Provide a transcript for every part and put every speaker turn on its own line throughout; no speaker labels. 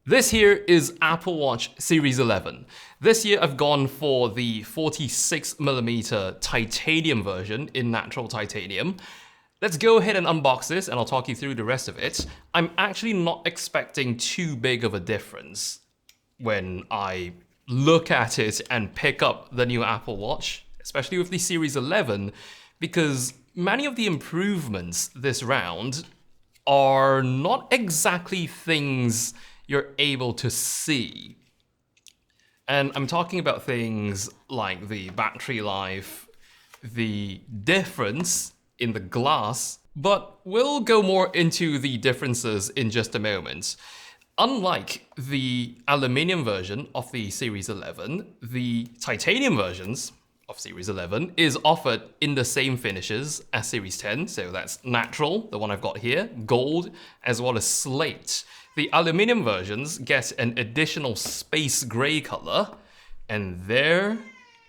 This here is Apple Watch Series 11. This year I've gone for the 46mm titanium version in natural titanium. Let's go ahead and unbox this and I'll talk you through the rest of it. I'm actually not expecting too big of a difference when I look at it and pick up the new Apple Watch, especially with the Series 11, because many of the improvements this round are not exactly things you're able to see. And I'm talking about things like the battery life, the difference in the glass, but we'll go more into the differences in just a moment. Unlike the aluminium version of the Series 11, the titanium versions of Series 11 is offered in the same finishes as Series 10, so that's natural, the one I've got here, gold, as well as slate. The aluminium versions get an additional space gray color, and there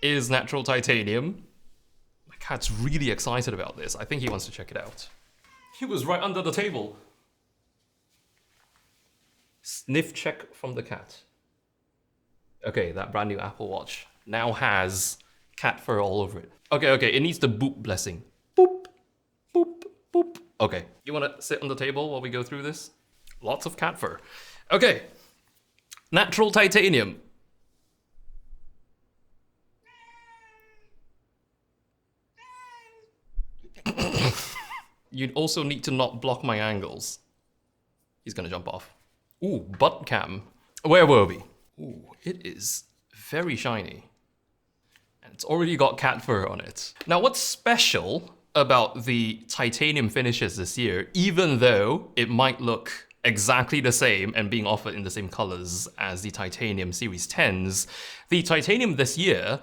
is natural titanium. My cat's really excited about this. I think he wants to check it out. He was right under the table. Sniff check from the cat. Okay, that brand new Apple Watch now has cat fur all over it. Okay, it needs the boop blessing. Boop, boop, boop. Okay, you wanna sit on the table while we go through this? Lots of cat fur. Okay, natural titanium. You'd also need to not block my angles. He's gonna jump off. Ooh, butt cam. Where were we? Ooh, it is very shiny. And it's already got cat fur on it. Now, what's special about the titanium finishes this year, even though it might look exactly the same and being offered in the same colors as the titanium Series 10s, the titanium this year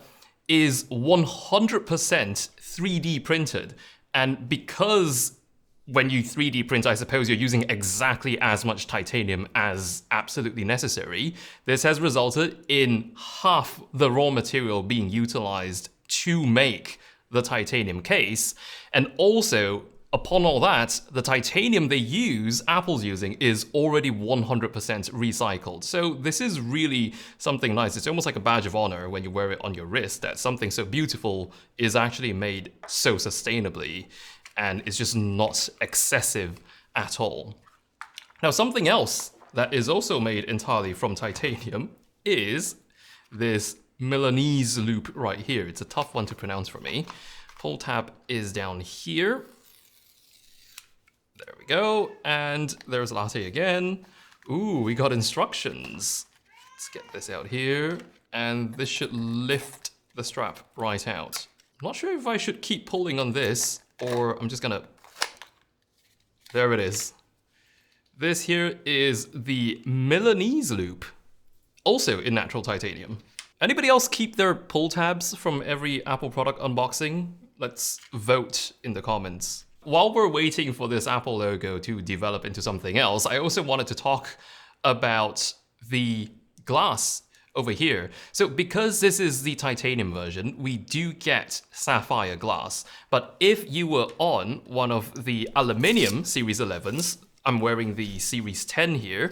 is 100% 3D printed. And because when you 3D print, I suppose you're using exactly as much titanium as absolutely necessary, this has resulted in half the raw material being utilized to make the titanium case. And also, upon all that, the titanium they use, Apple's using, is already 100% recycled. So this is really something nice. It's almost like a badge of honor when you wear it on your wrist, that something so beautiful is actually made so sustainably, and it's just not excessive at all. Now, something else that is also made entirely from titanium is this Melanise loop right here. It's a tough one to pronounce for me. Pull tab is down here. There we go, and there's latte again. Ooh, we got instructions. Let's get this out here, and this should lift the strap right out. I'm not sure if I should keep pulling on this, or I'm just gonna... There it is. This here is the Melanise loop, also in natural titanium. Anybody else keep their pull tabs from every Apple product unboxing? Let's vote in the comments. While we're waiting for this Apple logo to develop into something else, I also wanted to talk about the glass over here. So because this is the titanium version, we do get sapphire glass. But if you were on one of the aluminium Series 11s, I'm wearing the Series 10 here,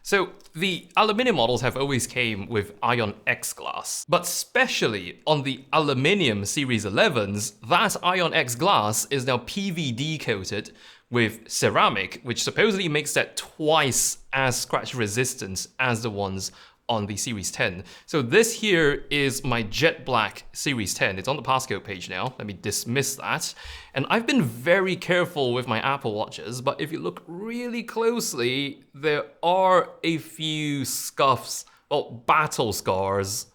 so the aluminium models have always came with Ion X glass, but especially on the aluminium Series 11s, that Ion X glass is now PVD coated with ceramic, which supposedly makes that twice as scratch resistant as the ones on the Series 10. So this here is my jet black Series 10. It's on the passcode page now. Let me dismiss that. And I've been very careful with my Apple Watches, but if you look really closely, there are a few scuffs, well, battle scars,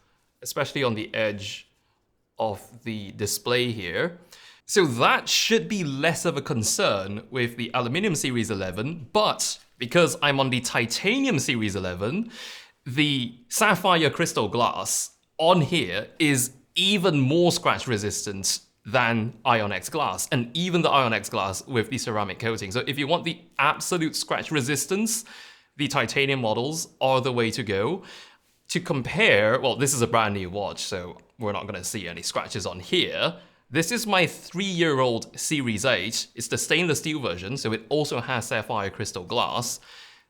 especially on the edge of the display here. So that should be less of a concern with the aluminium Series 11, but because I'm on the titanium Series 11, the sapphire crystal glass on here is even more scratch resistant than Ion X glass, and even the Ion X glass with the ceramic coating. So if you want the absolute scratch resistance, the titanium models are the way to go. To compare, well, this is a brand new watch, so we're not gonna see any scratches on here. This is my 3-year-old Series 8. It's the stainless steel version, so it also has sapphire crystal glass.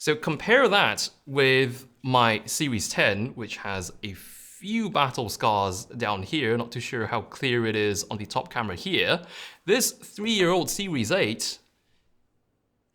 So compare that with my Series 10, which has a few battle scars down here. Not too sure how clear it is on the top camera here. This 3-year-old Series 8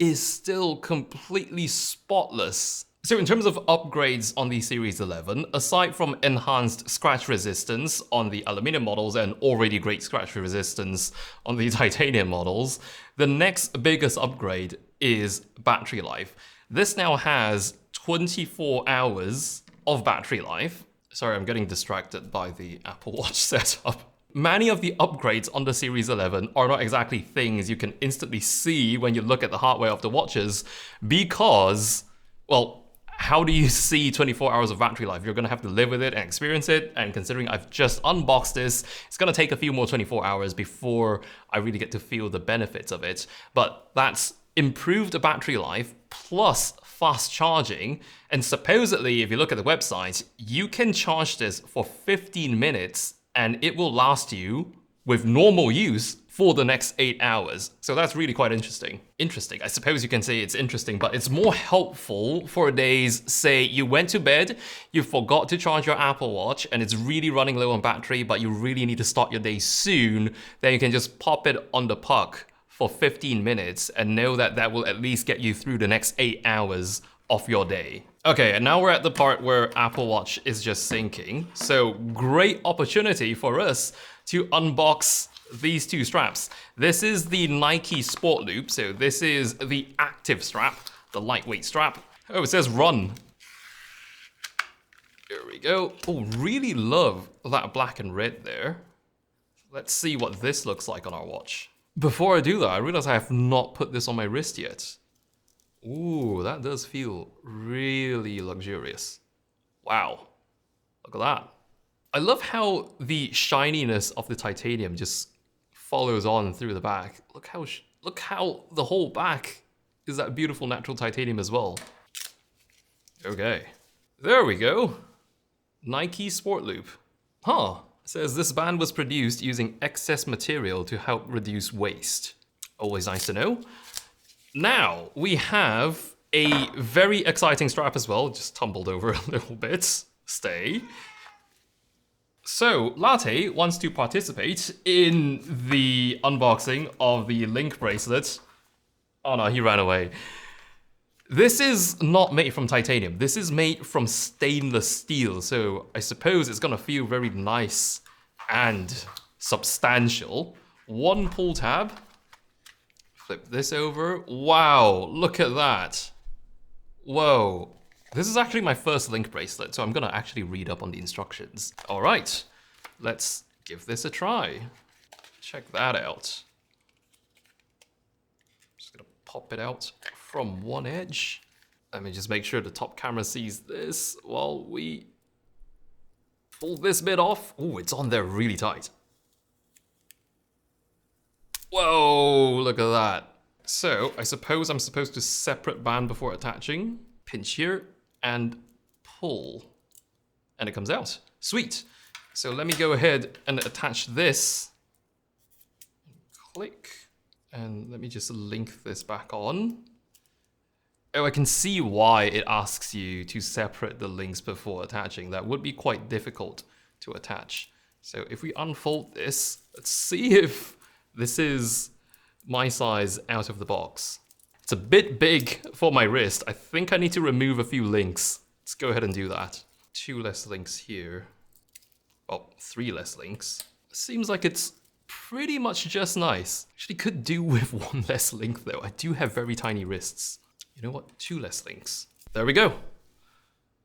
is still completely spotless. So in terms of upgrades on the Series 11, aside from enhanced scratch resistance on the aluminum models and already great scratch resistance on the titanium models, the next biggest upgrade is battery life. This now has 24 hours of battery life. Sorry, I'm getting distracted by the Apple Watch setup. Many of the upgrades on the Series 11 are not exactly things you can instantly see when you look at the hardware of the watches because, well, how do you see 24 hours of battery life? You're gonna have to live with it and experience it, and considering I've just unboxed this, it's gonna take a few more 24 hours before I really get to feel the benefits of it. But that's improved battery life plus fast charging, and supposedly, if you look at the website, you can charge this for 15 minutes and it will last you, with normal use, for the next 8 hours. So that's really quite interesting. Interesting, I suppose you can say it's interesting, but it's more helpful for days, say you went to bed, you forgot to charge your Apple Watch, and it's really running low on battery, but you really need to start your day soon, then you can just pop it on the puck for 15 minutes and know that that will at least get you through the next 8 hours of your day. Okay, and now we're at the part where Apple Watch is just syncing. So great opportunity for us to unbox these two straps. This is the Nike Sport Loop. So this is the active strap, the lightweight strap. Oh, it says run. Here we go. Oh, really love that black and red there. Let's see what this looks like on our watch. Before I do that, I realize I have not put this on my wrist yet. Ooh, that does feel really luxurious. Wow, look at that. I love how the shininess of the titanium just follows on through the back. Look how the whole back is that beautiful natural titanium as well. Okay, there we go. Nike Sport Loop. Huh, it says this band was produced using excess material to help reduce waste. Always nice to know. Now, we have a very exciting strap as well. Just tumbled over a little bit. Stay. So, Latte wants to participate in the unboxing of the Link bracelet. Oh no, he ran away. This is not made from titanium. This is made from stainless steel. So, I suppose it's gonna feel very nice and substantial. One pull tab. Flip this over. Wow, look at that. Whoa. This is actually my first Link bracelet, so I'm gonna actually read up on the instructions. All right, let's give this a try. Check that out. Just gonna pop it out from one edge. Let me just make sure the top camera sees this while we pull this bit off. Oh, it's on there really tight. Whoa, look at that. So I suppose I'm supposed to separate band before attaching. Pinch here and pull. And it comes out. Sweet. So let me go ahead and attach this. Click. And let me just link this back on. Oh, I can see why it asks you to separate the links before attaching. That would be quite difficult to attach. So if we unfold this, let's see if this is my size out of the box. It's a bit big for my wrist. I think I need to remove a few links. Let's go ahead and do that. 2 less links here. Well, 3 less links. Seems like it's pretty much just nice. Actually could do with 1 less link though. I do have very tiny wrists. You know what? 2 less links. There we go.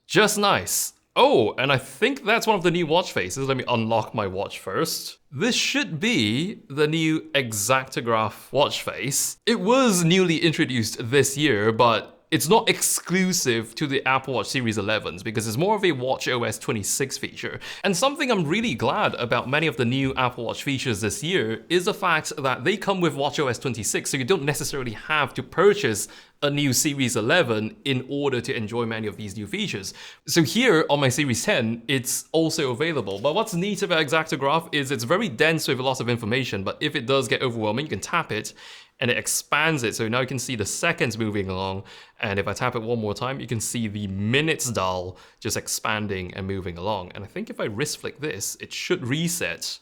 Just nice. Oh, and I think that's one of the new watch faces. Let me unlock my watch first. This should be the new Exactograph watch face. It was newly introduced this year, but it's not exclusive to the Apple Watch Series 11s because it's more of a WatchOS 26 feature. And something I'm really glad about many of the new Apple Watch features this year is the fact that they come with WatchOS 26, so you don't necessarily have to purchase a new Series 11 in order to enjoy many of these new features. So here on my Series 10, it's also available. But what's neat about Exactograph is it's very dense with a lot of information, but if it does get overwhelming, you can tap it and it expands it. So now you can see the seconds moving along. And if I tap it one more time, you can see the minutes dial just expanding and moving along. And I think if I wrist flick this, it should reset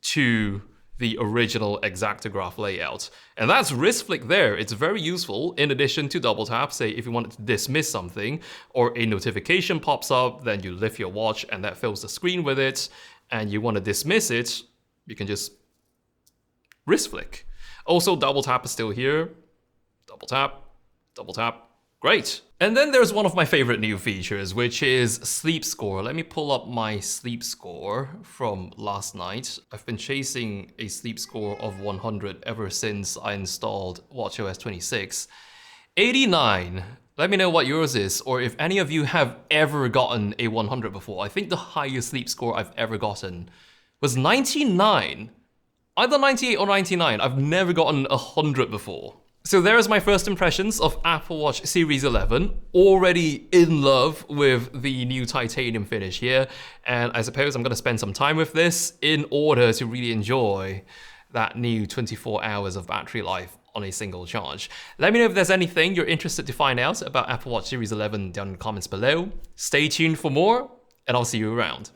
to the original Exactograph layout. And that's wrist flick there. It's very useful in addition to double tap. Say if you wanted to dismiss something or a notification pops up, then you lift your watch and that fills the screen with it, and you want to dismiss it, you can just wrist flick. Also, double tap is still here. Double tap, double tap. Great. And then there's one of my favorite new features, which is sleep score. Let me pull up my sleep score from last night. I've been chasing a sleep score of 100 ever since I installed WatchOS 26. 89. Let me know what yours is, or if any of you have ever gotten a 100 before. I think the highest sleep score I've ever gotten was 99. Either 98 or 99. I've never gotten 100 before. So there's my first impressions of Apple Watch Series 11, already in love with the new titanium finish here, and I suppose I'm going to spend some time with this in order to really enjoy that new 24 hours of battery life on a single charge. Let me know if there's anything you're interested to find out about Apple Watch Series 11 down in the comments below. Stay tuned for more, and I'll see you around.